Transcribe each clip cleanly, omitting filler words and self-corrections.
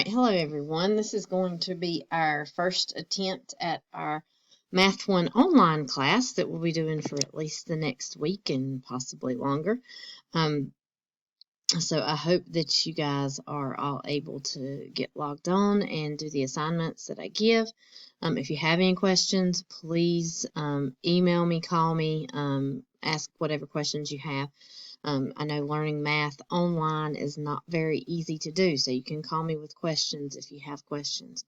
Alright, hello everyone. This is going to be our first attempt at our Math 1 online class that we'll be doing for at least the next week and possibly longer. So I hope that you guys are all able to get logged on and do the assignments that I give. If you have any questions, please email me, call me, ask whatever questions you have. I know learning math online is not very easy to do, so you can call me with questions if you have questions.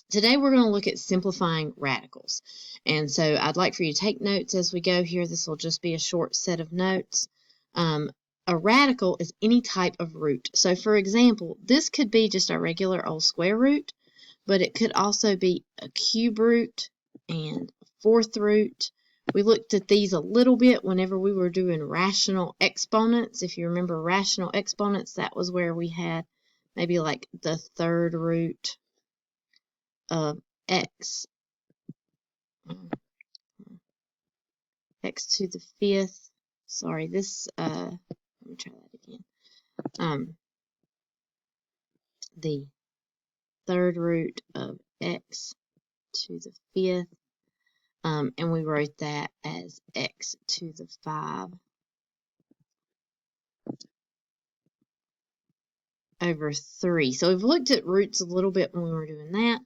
Today we're going to look at simplifying radicals. And so I'd like for you to take notes as we go here. This will just be a short set of notes. A radical is any type of root. So for example, this could be just a regular old square root, but it could also be a cube root and a fourth root. We looked at these a little bit whenever we were doing rational exponents. If you remember rational exponents, that was where we had maybe like the third root of x, x to the fifth. Sorry, this, let me try that again. The third root of x to the fifth. And we wrote that as x to the 5 over 3. So we've looked at roots a little bit when we were doing that.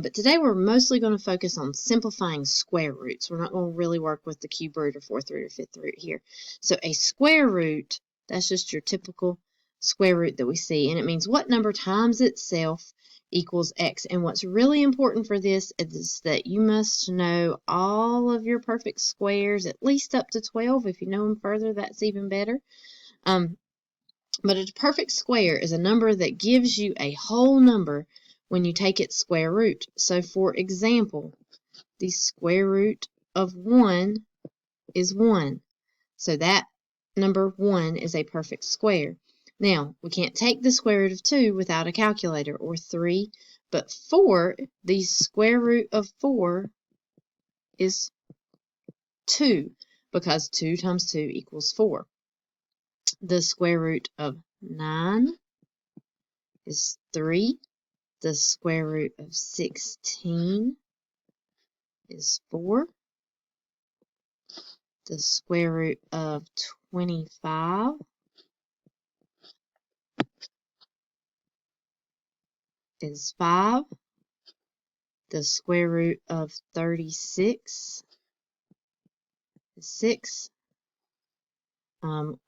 But today we're mostly going to focus on simplifying square roots. We're not going to really work with the cube root or fourth root or fifth root here. So a square root, that's just your typical square root that we see. And it means what number times itself equals x. And what's really important for this is that you must know all of your perfect squares, at least up to 12. If you know them further, that's even better. But a perfect square is a number that gives you a whole number when you take its square root. So for example, the square root of 1 is 1. So that number 1 is a perfect square. Now, we can't take the square root of 2 without a calculator, or 3, but 4, the square root of 4 is 2, because 2 times 2 equals 4. The square root of 9 is 3. The square root of 16 is 4. The square root of 25 is 5. The square root of 36 is 6. If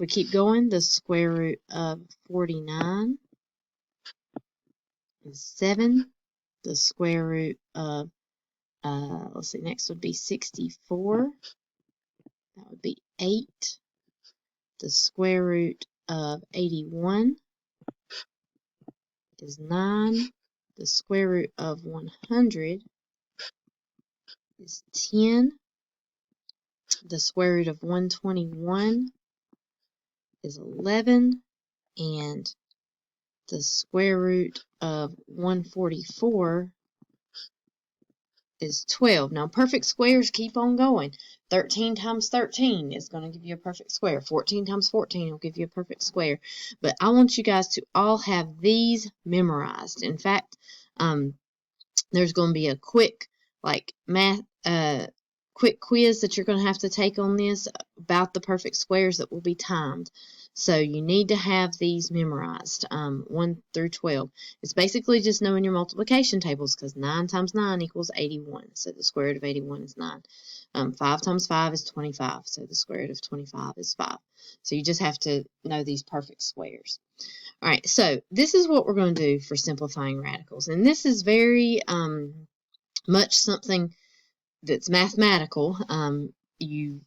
we keep going, the square root of 49 is 7. The square root of, let's see, next would be 64. That would be 8. The square root of 81 is 9. The square root of 100 is 10. The square root of 121 is 11. And the square root of 144 is 12. Now, perfect squares keep on going. 13 times 13 is going to give you a perfect square. 14 times 14 will give you a perfect square. But I want you guys to all have these memorized. In fact, there's going to be a quick quick quiz that you're going to have to take on this about the perfect squares that will be timed. So you need to have these memorized, 1 through 12. It's basically just knowing your multiplication tables, because 9 times 9 equals 81. So the square root of 81 is 9. 5 times 5 is 25. So the square root of 25 is 5. So you just have to know these perfect squares. All right, so this is what we're going to do for simplifying radicals. And this is very much something that's mathematical. You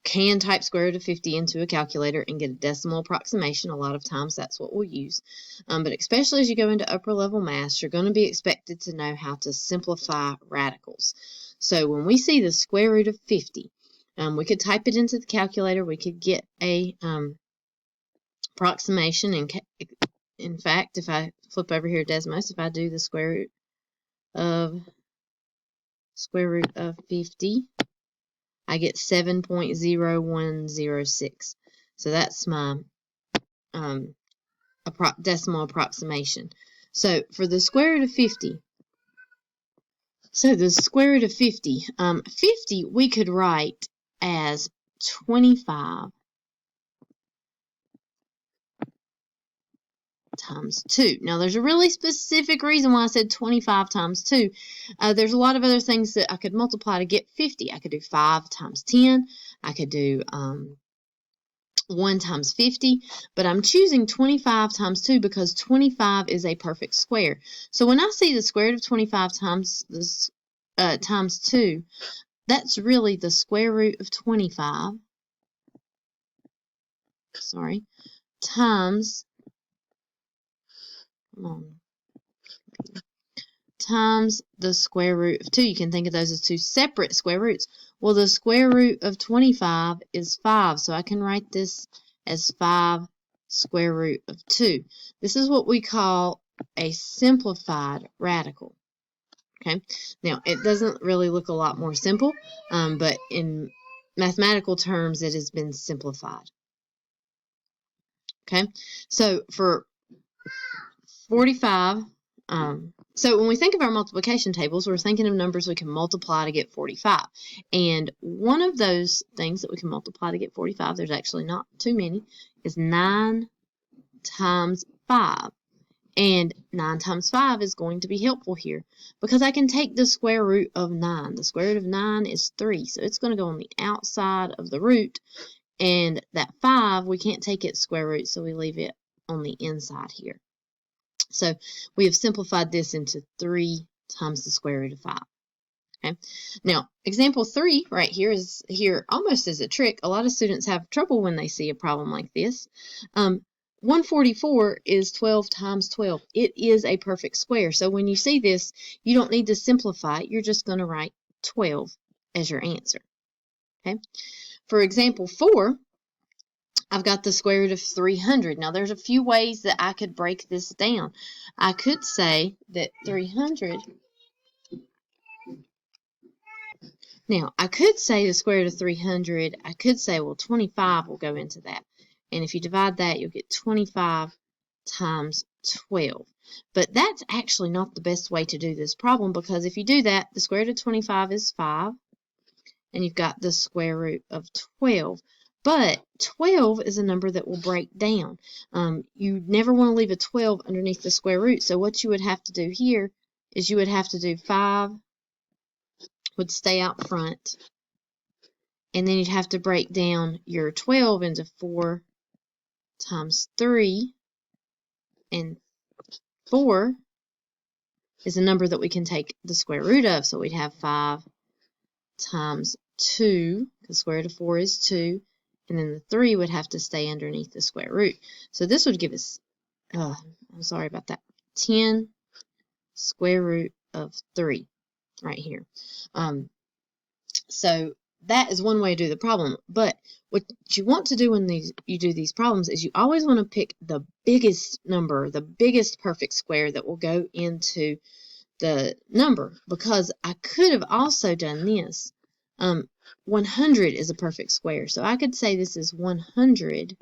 can type square root of 50 into a calculator and get a decimal approximation. A lot of times that's what we'll use. But especially as you go into upper level math, you're going to be expected to know how to simplify radicals. So when we see the square root of 50, we could type it into the calculator. We could get a approximation. In fact, if I flip over here to Desmos, if I do the square root of 50, I get 7.0106. So that's my decimal approximation. So for the square root of 50, so the square root of 50, 50 we could write as 25 times 2. Now, there's a really specific reason why I said 25 times 2. There's a lot of other things that I could multiply to get 50. I could do 5 times 10. I could do 1 times 50, but I'm choosing 25 times 2 because 25 is a perfect square. So when I see the square root of 25 times this times 2, that's really the square root of 25, times, times the square root of 2. You can think of those as two separate square roots. Well, the square root of 25 is 5, so I can write this as 5 square root of 2. This is what we call a simplified radical. Okay, now it doesn't really look a lot more simple, but in mathematical terms, it has been simplified. Okay, so for 45, so when we think of our multiplication tables, we're thinking of numbers we can multiply to get 45. And one of those things that we can multiply to get 45, there's actually not too many, is 9 times 5. And 9 times 5 is going to be helpful here because I can take the square root of 9. The square root of 9 is 3, so it's going to go on the outside of the root. And that 5, we can't take its square root, so we leave it on the inside here. So we have simplified this into 3 times the square root of 5. Okay. Now, example 3 right here is here almost as a trick. A lot of students have trouble when they see a problem like this. 144 is 12 times 12. It is a perfect square. So when you see this, you don't need to simplify it. You're just going to write 12 as your answer. Okay. For example 4, I've got the square root of 300. Now, there's a few ways that I could break this down. I could say that 300... Now, I could say the square root of 300. I could say, well, 25 will go into that. And if you divide that, you'll get 25 times 12. But that's actually not the best way to do this problem because if you do that, the square root of 25 is 5. And you've got the square root of 12. But 12 is a number that will break down. You never want to leave a 12 underneath the square root. So what you would have to do here is you would have to do 5 would stay out front. And then you'd have to break down your 12 into 4 times 3. And 4 is a number that we can take the square root of. So we'd have 5 times 2, because the square root of 4 is 2. And then the 3 would have to stay underneath the square root. So this would give us, I'm sorry about that, 10 square root of 3 right here. So that is one way to do the problem. But what you want to do when you do these problems is you always want to pick the biggest number, the biggest perfect square that will go into the number. Because I could have also done this. 100 is a perfect square. So I could say this is 100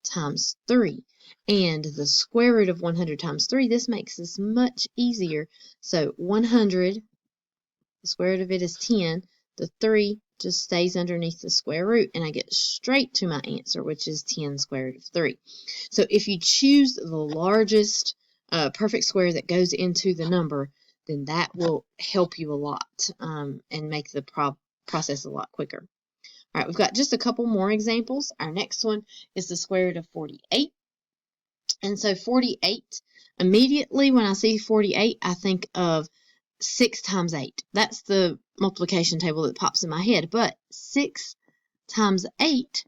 times 3. And the square root of 100 times 3, this makes this much easier. So 100, the square root of it is 10. The 3 just stays underneath the square root, and I get straight to my answer, which is 10 square root of 3. So if you choose the largest perfect square that goes into the number, then that will help you a lot and make the process a lot quicker. All right, we've got just a couple more examples. Our next one is the square root of 48. And so 48, immediately when I see 48, I think of 6 times 8. That's the multiplication table that pops in my head. But 6 times 8,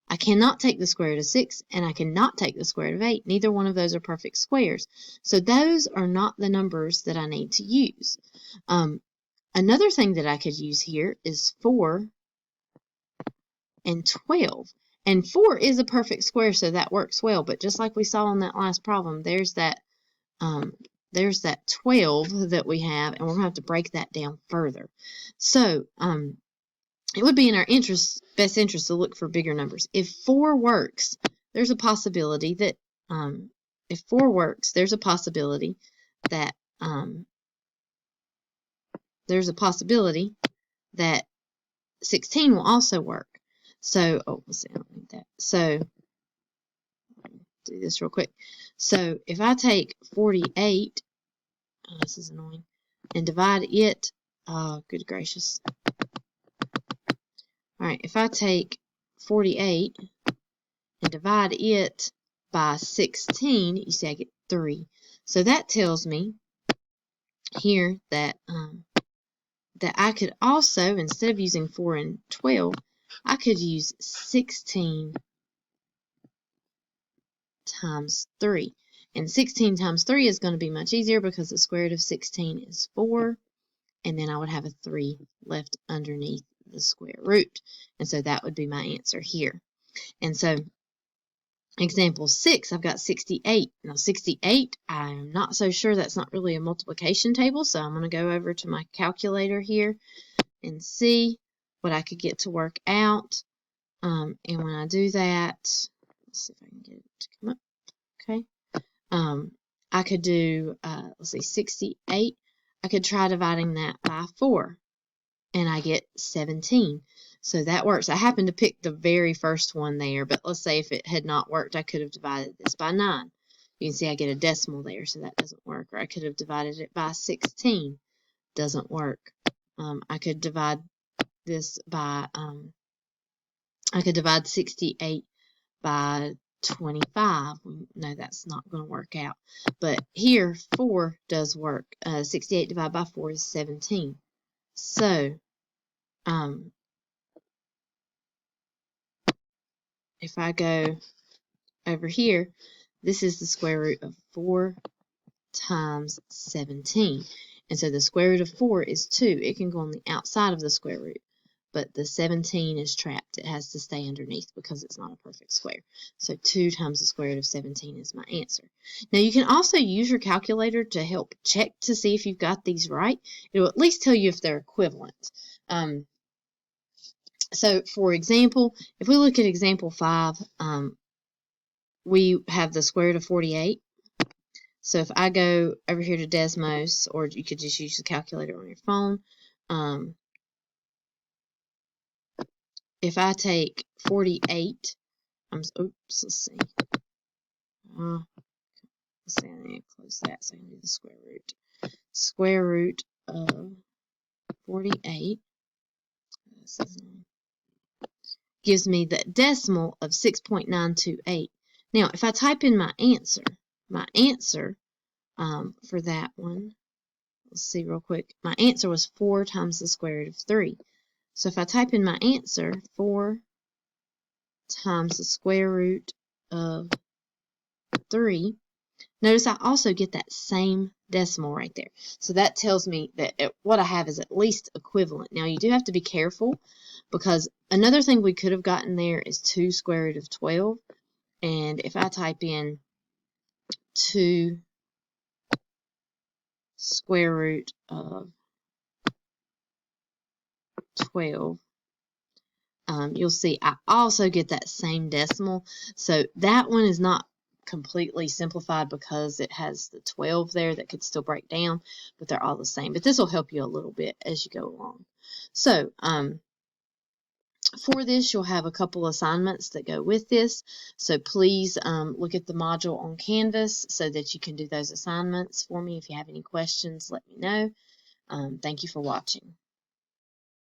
I cannot take the square root of 6, and I cannot take the square root of 8. Neither one of those are perfect squares. So those are not the numbers that I need to use. Another thing that I could use here is 4 and 12. And 4 is a perfect square, so that works well. But just like we saw on that last problem, there's that 12 that we have, and we're going to have to break that down further. So it would be in our best interest to look for bigger numbers. If 4 works, there's a possibility that if 4 works, there's a possibility that 16 will also work. So, let's see, I don't need that. So, do this real quick. So, if I take 48, this is annoying, and divide it, good gracious. Alright, if I take 48 and divide it by 16, you see I get 3. So that tells me here that that I could also, instead of using 4 and 12, I could use 16 times 3. And 16 times 3 is going to be much easier because the square root of 16 is 4. And then I would have a 3 left underneath the square root. And so that would be my answer here. And so example 6, I've got 68. Now 68, I'm not so sure that's not really a multiplication table, so I'm going to go over to my calculator here and see what I could get to work out. And when I do that, let's see if I can get it to come up. Okay. I could do, let's see, 68. I could try dividing that by 4, and I get 17. So that works. I happened to pick the very first one there, but let's say if it had not worked, I could have divided this by 9. You can see I get a decimal there, so that doesn't work. Or I could have divided it by 16. Doesn't work. I could divide this by, I could divide 68 by 25. No, that's not going to work out. But here, 4 does work. 68 divided by 4 is 17. So, if I go over here, this is the square root of 4 times 17. And so the square root of 4 is 2. It can go on the outside of the square root, but the 17 is trapped. It has to stay underneath because it's not a perfect square. So 2 times the square root of 17 is my answer. Now you can also use your calculator to help check to see if you've got these right. It will at least tell you if they're equivalent. So for example, if we look at example 5, we have the square root of 48. So if I go over here to Desmos, or you could just use the calculator on your phone, if I take 48, let's see. Let's see, I need to close that so I can do the square root. Square root of 48 gives me the decimal of 6.928. Now, if I type in my answer for that one, let's see real quick. My answer was 4 times the square root of 3. So if I type in my answer, 4 times the square root of 3, notice I also get that same decimal right there. So that tells me that what I have is at least equivalent. Now you do have to be careful because another thing we could have gotten there is 2 square root of 12. And if I type in 2 square root of 12, you'll see I also get that same decimal. So that one is not completely simplified because it has the 12 there that could still break down, but they're all the same. But this will help you a little bit as you go along. So for this, you'll have a couple assignments that go with this. So please look at the module on Canvas so that you can do those assignments for me. If you have any questions, let me know. Thank you for watching.